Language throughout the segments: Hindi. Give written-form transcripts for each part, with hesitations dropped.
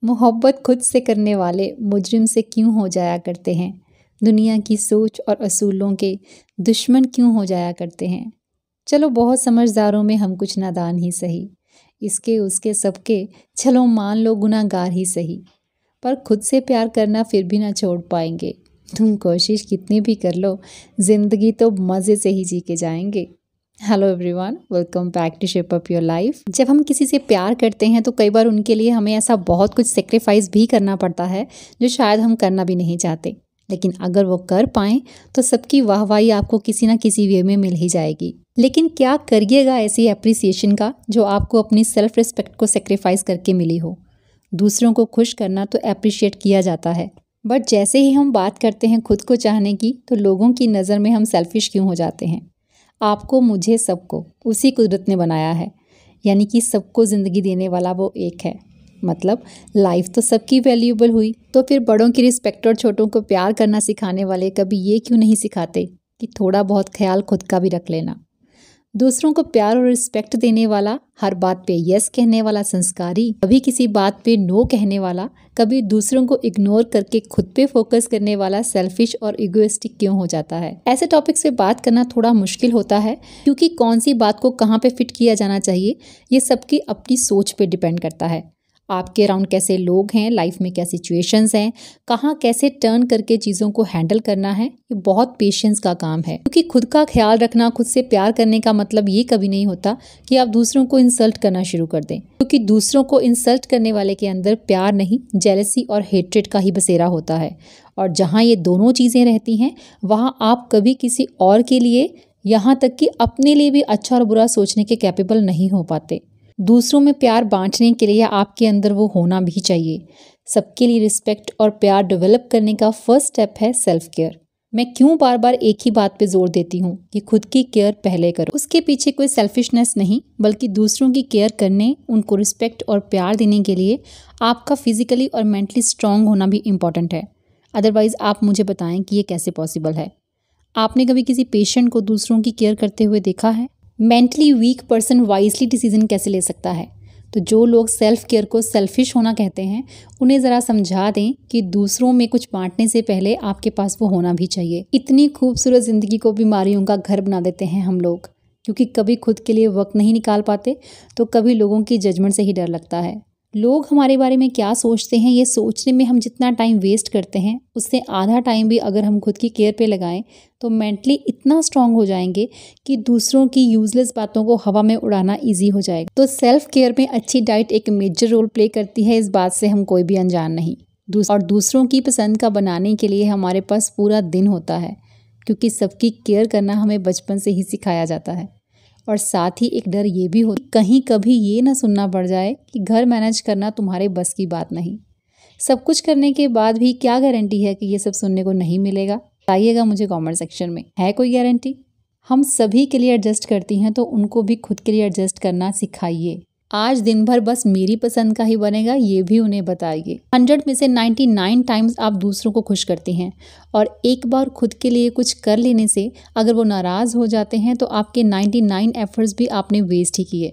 मोहब्बत खुद से करने वाले मुजरिम से क्यों हो जाया करते हैं। दुनिया की सोच और असूलों के दुश्मन क्यों हो जाया करते हैं। चलो बहुत समझदारों में हम कुछ नादान ही सही, इसके उसके सबके चलो मान लो गुनाहगार ही सही, पर खुद से प्यार करना फिर भी ना छोड़ पाएंगे। तुम कोशिश कितनी भी कर लो, जिंदगी तो मज़े से ही जी के जाएंगे। Hello everyone, welcome back to shape up your life. जब हम किसी से प्यार करते हैं तो कई बार उनके लिए हमें ऐसा बहुत कुछ सेक्रीफाइस भी करना पड़ता है जो शायद हम करना भी नहीं चाहते, लेकिन अगर वो कर पाएं तो सबकी वाहवाही आपको किसी ना किसी वे में मिल ही जाएगी। लेकिन क्या करिएगा ऐसी एप्रिसिएशन का जो आपको अपनी सेल्फ रिस्पेक्ट को सेक्रीफाइस करके मिली हो। दूसरों को खुश करना तो अप्रिशिएट किया जाता है, बट जैसे ही हम बात करते हैं खुद को चाहने की तो लोगों की नज़र में हम सेल्फिश क्यों हो जाते हैं। आपको, मुझे, सबको उसी कुदरत ने बनाया है, यानी कि सबको ज़िंदगी देने वाला वो एक है। मतलब लाइफ तो सबकी वैल्यूएबल हुई, तो फिर बड़ों की रिस्पेक्ट और छोटों को प्यार करना सिखाने वाले कभी ये क्यों नहीं सिखाते कि थोड़ा बहुत ख्याल खुद का भी रख लेना। दूसरों को प्यार और रिस्पेक्ट देने वाला, हर बात पे यस कहने वाला संस्कारी, कभी किसी बात पे नो कहने वाला, कभी दूसरों को इग्नोर करके खुद पे फोकस करने वाला सेल्फिश और इगोइस्टिक क्यों हो जाता है। ऐसे टॉपिक्स पे बात करना थोड़ा मुश्किल होता है, क्योंकि कौन सी बात को कहाँ पे फिट किया जाना चाहिए ये सबकी अपनी सोच पे डिपेंड करता है। आपके अराउंड कैसे लोग हैं, लाइफ में क्या सिचुएशंस हैं, कहाँ कैसे टर्न करके चीज़ों को हैंडल करना है, ये बहुत पेशेंस का काम है। क्योंकि खुद का ख्याल रखना, खुद से प्यार करने का मतलब ये कभी नहीं होता कि आप दूसरों को इंसल्ट करना शुरू कर दें, क्योंकि दूसरों को इंसल्ट करने वाले के अंदर प्यार नहीं, जेलसी और हेट्रेड का ही बसेरा होता है। और जहाँ ये दोनों चीज़ें रहती हैं वहाँ आप कभी किसी और के लिए, यहाँ तक कि अपने लिए भी अच्छा और बुरा सोचने के कैपेबल नहीं हो पाते। दूसरों में प्यार बांटने के लिए आपके अंदर वो होना भी चाहिए। सबके लिए रिस्पेक्ट और प्यार डेवलप करने का फर्स्ट स्टेप है सेल्फ केयर। मैं क्यों बार बार एक ही बात पे जोर देती हूँ कि खुद की केयर पहले करो। उसके पीछे कोई सेल्फिशनेस नहीं, बल्कि दूसरों की केयर करने, उनको रिस्पेक्ट और प्यार देने के लिए आपका फिजिकली और मेंटली स्ट्रांग होना भी इम्पॉर्टेंट है। अदरवाइज आप मुझे बताएं कि ये कैसे पॉसिबल है। आपने कभी किसी पेशेंट को दूसरों की केयर करते हुए देखा है? Mentally weak person wisely decision कैसे ले सकता है? तो जो लोग सेल्फ केयर को सेल्फिश होना कहते हैं, उन्हें ज़रा समझा दें कि दूसरों में कुछ बांटने से पहले आपके पास वो होना भी चाहिए। इतनी खूबसूरत ज़िंदगी को बीमारियों का घर बना देते हैं हम लोग, क्योंकि कभी खुद के लिए वक्त नहीं निकाल पाते, तो कभी लोगों की जजमेंट से ही डर लगता है। लोग हमारे बारे में क्या सोचते हैं, ये सोचने में हम जितना टाइम वेस्ट करते हैं, उससे आधा टाइम भी अगर हम खुद की केयर पे लगाएं तो मेंटली इतना स्ट्रांग हो जाएंगे कि दूसरों की यूजलेस बातों को हवा में उड़ाना इजी हो जाएगा। तो सेल्फ केयर में अच्छी डाइट एक मेजर रोल प्ले करती है, इस बात से हम कोई भी अनजान नहीं। और दूसरों की पसंद का बनाने के लिए हमारे पास पूरा दिन होता है, क्योंकि सबकी केयर करना हमें बचपन से ही सिखाया जाता है। और साथ ही एक डर ये भी हो कहीं कभी ये ना सुनना पड़ जाए कि घर मैनेज करना तुम्हारे बस की बात नहीं। सब कुछ करने के बाद भी क्या गारंटी है कि ये सब सुनने को नहीं मिलेगा? बताइएगा मुझे कमेंट सेक्शन में, है कोई गारंटी? हम सभी के लिए एडजस्ट करती हैं, तो उनको भी खुद के लिए एडजस्ट करना सिखाइए। आज दिन भर बस मेरी पसंद का ही बनेगा, ये भी उन्हें बताइए। 100 में से 99 टाइम्स आप दूसरों को खुश करती हैं, और एक बार खुद के लिए कुछ कर लेने से अगर वो नाराज़ हो जाते हैं तो आपके 99 एफर्ट्स भी आपने वेस्ट ही किए।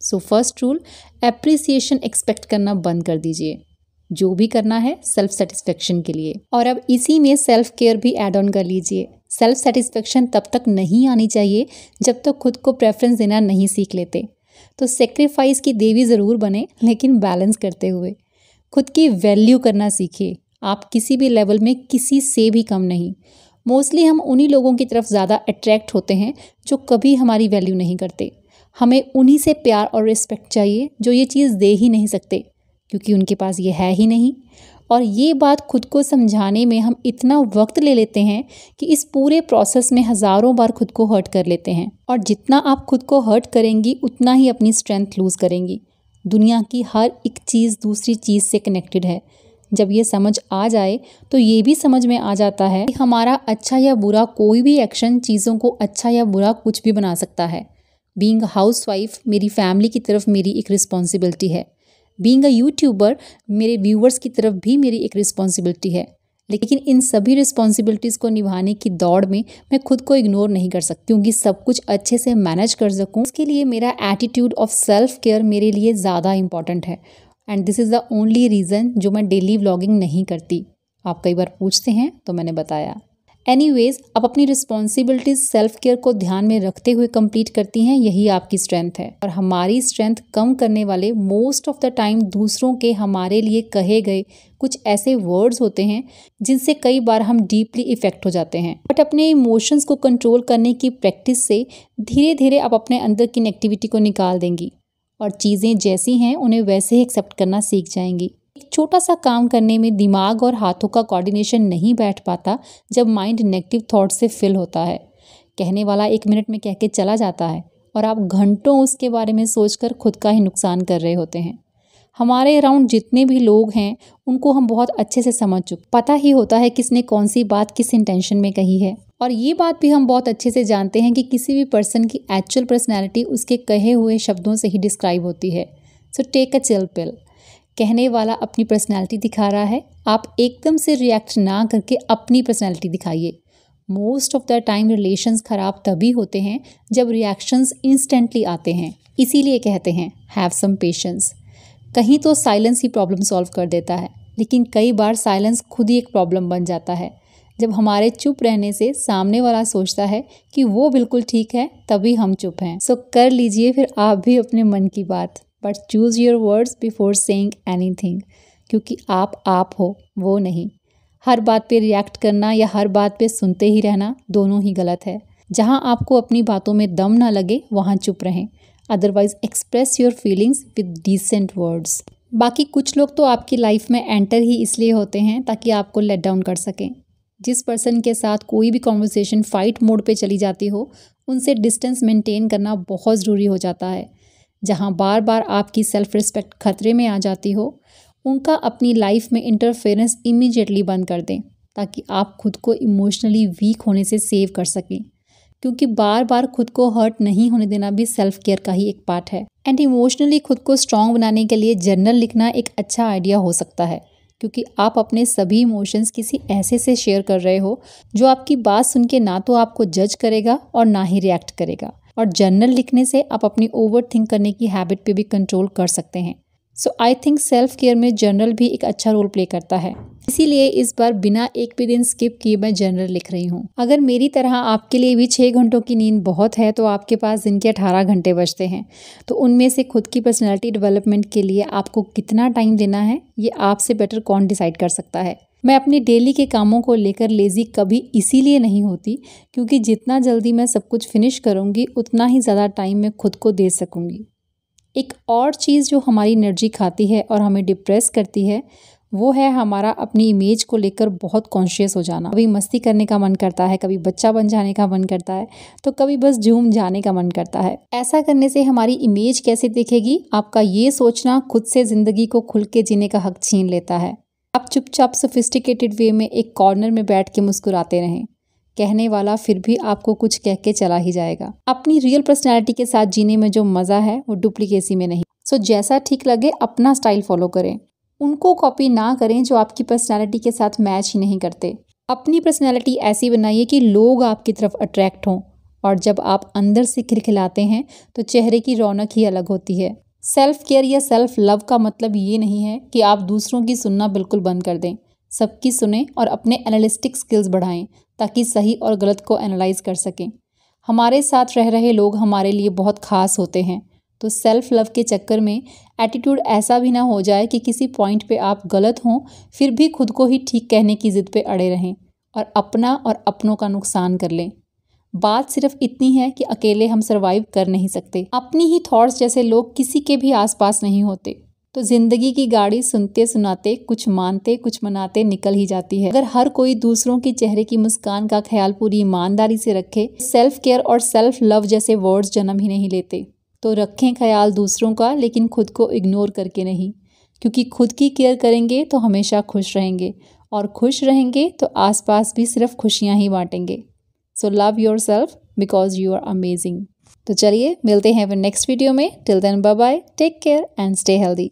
So first rule, appreciation expect करना बंद कर दीजिए। जो भी करना है सेल्फ सेटिस्फेक्शन के लिए, और अब इसी में सेल्फ केयर भी ऐड ऑन कर लीजिए। सेल्फ सेटिस्फेक्शन तब तक नहीं आनी चाहिए जब तक खुद को प्रेफरेंस देना नहीं सीख लेते। तो सेक्रीफाइस की देवी ज़रूर बने, लेकिन बैलेंस करते हुए। खुद की वैल्यू करना सीखिए। आप किसी भी लेवल में किसी से भी कम नहीं। मोस्टली हम उन्हीं लोगों की तरफ ज़्यादा अट्रैक्ट होते हैं जो कभी हमारी वैल्यू नहीं करते। हमें उन्हीं से प्यार और रिस्पेक्ट चाहिए जो ये चीज़ दे ही नहीं सकते, क्योंकि उनके पास ये है ही नहीं। और ये बात खुद को समझाने में हम इतना वक्त ले लेते हैं कि इस पूरे प्रोसेस में हज़ारों बार खुद को हर्ट कर लेते हैं। और जितना आप खुद को हर्ट करेंगी उतना ही अपनी स्ट्रेंथ लूज़ करेंगी। दुनिया की हर एक चीज़ दूसरी चीज़ से कनेक्टेड है। जब ये समझ आ जाए तो ये भी समझ में आ जाता है कि हमारा अच्छा या बुरा कोई भी एक्शन चीज़ों को अच्छा या बुरा कुछ भी बना सकता है। बीइंग हाउस वाइफ मेरी फैमिली की तरफ मेरी एक रिस्पॉन्सिबिलिटी है। बीइंग अ यूट्यूबर मेरे व्यूवर्स की तरफ भी मेरी एक रिस्पॉन्सिबिलिटी है। लेकिन इन सभी रिस्पॉन्सिबिलिटीज़ को निभाने की दौड़ में मैं खुद को इग्नोर नहीं कर सकती, क्योंकि सब कुछ अच्छे से मैनेज कर सकूं। इसके लिए मेरा एटीट्यूड ऑफ सेल्फ केयर मेरे लिए ज़्यादा इम्पॉर्टेंट है। And this is the only reason जो मैं डेली व्लॉगिंग नहीं करती। आप कई बार पूछते हैं तो मैंने बताया। एनीवेज, आप अपनी रिस्पॉन्सिबिलिटीज सेल्फ केयर को ध्यान में रखते हुए कंप्लीट करती हैं, यही आपकी स्ट्रेंथ है। और हमारी स्ट्रेंथ कम करने वाले मोस्ट ऑफ द टाइम दूसरों के हमारे लिए कहे गए कुछ ऐसे वर्ड्स होते हैं जिनसे कई बार हम डीपली इफेक्ट हो जाते हैं। बट अपने इमोशंस को कंट्रोल करने की प्रैक्टिस से धीरे धीरे आप अपने अंदर की नेगेटिविटी को निकाल देंगी और चीज़ें जैसी हैं उन्हें वैसे ही एक्सेप्ट करना सीख जाएंगी। एक छोटा सा काम करने में दिमाग और हाथों का कोऑर्डिनेशन नहीं बैठ पाता जब माइंड नेगेटिव थॉट से फिल होता है। कहने वाला 1 मिनट में कह के चला जाता है और आप घंटों उसके बारे में सोचकर खुद का ही नुकसान कर रहे होते हैं। हमारे अराउंड जितने भी लोग हैं उनको हम बहुत अच्छे से समझ चुके, पता ही होता है किसने कौन सी बात किस इंटेंशन में कही है। और ये बात भी हम बहुत अच्छे से जानते हैं कि किसी भी पर्सन की एक्चुअल पर्सनैलिटी उसके कहे हुए शब्दों से ही डिस्क्राइब होती है। So take a chill pill. कहने वाला अपनी पर्सनैलिटी दिखा रहा है, आप एकदम से रिएक्ट ना करके अपनी पर्सनैलिटी दिखाइए। Most of the time relations खराब तभी होते हैं जब रिएक्शंस इंस्टेंटली आते हैं। इसीलिए कहते हैं हैव सम पेशेंस। कहीं तो साइलेंस ही प्रॉब्लम सॉल्व कर देता है, लेकिन कई बार साइलेंस खुद ही एक प्रॉब्लम बन जाता है। जब हमारे चुप रहने से सामने वाला सोचता है कि वो बिल्कुल ठीक है, तभी हम चुप हैं। सो कर लीजिए फिर आप भी अपने मन की बात, but choose your words before saying anything, क्योंकि आप हो, वो नहीं। हर बात पे रिएक्ट करना या हर बात पे सुनते ही रहना दोनों ही गलत है। जहाँ आपको अपनी बातों में दम ना लगे वहाँ चुप रहें, otherwise express your feelings with decent words. बाकी कुछ लोग तो आपकी लाइफ में एंटर ही इसलिए होते हैं ताकि आपको लेट डाउन कर सकें। जिस पर्सन के साथ कोई भी कॉन्वर्सेशन फाइट मोड पे चली जाती हो, उनसे डिस्टेंस मेंटेन करना बहुत ज़रूरी हो जाता है। जहाँ बार बार आपकी सेल्फ रिस्पेक्ट खतरे में आ जाती हो, उनका अपनी लाइफ में इंटरफेरेंस इमीडिएटली बंद कर दें ताकि आप खुद को इमोशनली वीक होने से सेव कर सकें, क्योंकि बार बार खुद को हर्ट नहीं होने देना भी सेल्फ केयर का ही एक पार्ट है। एंड इमोशनली खुद को स्ट्रॉन्ग बनाने के लिए जर्नल लिखना एक अच्छा आइडिया हो सकता है, क्योंकि आप अपने सभी इमोशंस किसी ऐसे से शेयर कर रहे हो जो आपकी बात सुन के ना तो आपको जज करेगा और ना ही रिएक्ट करेगा। और जर्नल लिखने से आप अपनी ओवर थिंक करने की हैबिट पे भी कंट्रोल कर सकते हैं। सो आई थिंक सेल्फ केयर में जर्नल भी एक अच्छा रोल प्ले करता है। इसीलिए इस बार बिना एक भी दिन स्किप किए मैं जर्नल लिख रही हूँ। अगर मेरी तरह आपके लिए भी 6 घंटों की नींद बहुत है तो आपके पास दिन के 18 घंटे बचते हैं, तो उनमें से खुद की पर्सनैलिटी डेवलपमेंट के लिए आपको कितना टाइम देना है ये आपसे बेटर कौन डिसाइड कर सकता है। मैं अपने डेली के कामों को लेकर लेज़ी कभी इसीलिए नहीं होती क्योंकि जितना जल्दी मैं सब कुछ फिनिश करूँगी उतना ही ज़्यादा टाइम मैं खुद को दे सकूँगी। एक और चीज़ जो हमारी एनर्जी खाती है और हमें डिप्रेस करती है वो है हमारा अपनी इमेज को लेकर बहुत कॉन्शियस हो जाना। कभी मस्ती करने का मन करता है, कभी बच्चा बन जाने का मन करता है, तो कभी बस झूम जाने का मन करता है। ऐसा करने से हमारी इमेज कैसे दिखेगी, आपका ये सोचना खुद से ज़िंदगी को खुल के जीने का हक छीन लेता है। आप चुपचाप सोफिस्टिकेटेड वे में एक कॉर्नर में बैठ के मुस्कुराते रहें, कहने वाला फिर भी आपको कुछ कह के चला ही जाएगा। अपनी रियल पर्सनैलिटी के साथ जीने में जो मज़ा है वो डुप्लीकेसी में नहीं। सो जैसा ठीक लगे अपना स्टाइल फॉलो करें, उनको कॉपी ना करें जो आपकी पर्सनैलिटी के साथ मैच ही नहीं करते। अपनी पर्सनैलिटी ऐसी बनाइए कि लोग आपकी तरफ अट्रैक्ट हों, और जब आप अंदर से खिलखिलाते हैं तो चेहरे की रौनक ही अलग होती है। सेल्फ केयर या सेल्फ लव का मतलब ये नहीं है कि आप दूसरों की सुनना बिल्कुल बंद कर दें। सबकी सुने और अपने एनालिस्टिक स्किल्स बढ़ाएं ताकि सही और गलत को एनालाइज कर सकें। हमारे साथ रह रहे लोग हमारे लिए बहुत खास होते हैं, तो सेल्फ लव के चक्कर में एटीट्यूड ऐसा भी ना हो जाए कि किसी पॉइंट पे आप गलत हों फिर भी खुद को ही ठीक कहने की ज़िद पे अड़े रहें और अपना और अपनों का नुकसान कर लें। बात सिर्फ इतनी है कि अकेले हम सरवाइव कर नहीं सकते। अपनी ही थॉट्स जैसे लोग किसी के भी आसपास नहीं होते, तो जिंदगी की गाड़ी सुनते सुनाते कुछ मानते कुछ मनाते निकल ही जाती है। अगर हर कोई दूसरों के चेहरे की मुस्कान का ख्याल पूरी ईमानदारी से रखे, सेल्फ केयर और सेल्फ लव जैसे वर्ड्स जन्म ही नहीं लेते। तो रखें ख्याल दूसरों का, लेकिन खुद को इग्नोर करके नहीं, क्योंकि खुद की केयर करेंगे तो हमेशा खुश रहेंगे, और खुश रहेंगे तो आसपास भी सिर्फ खुशियाँ ही बांटेंगे। So love yourself because you are amazing. तो चलिए मिलते हैं फिर नेक्स्ट वीडियो में। Till then bye bye, take care and stay healthy.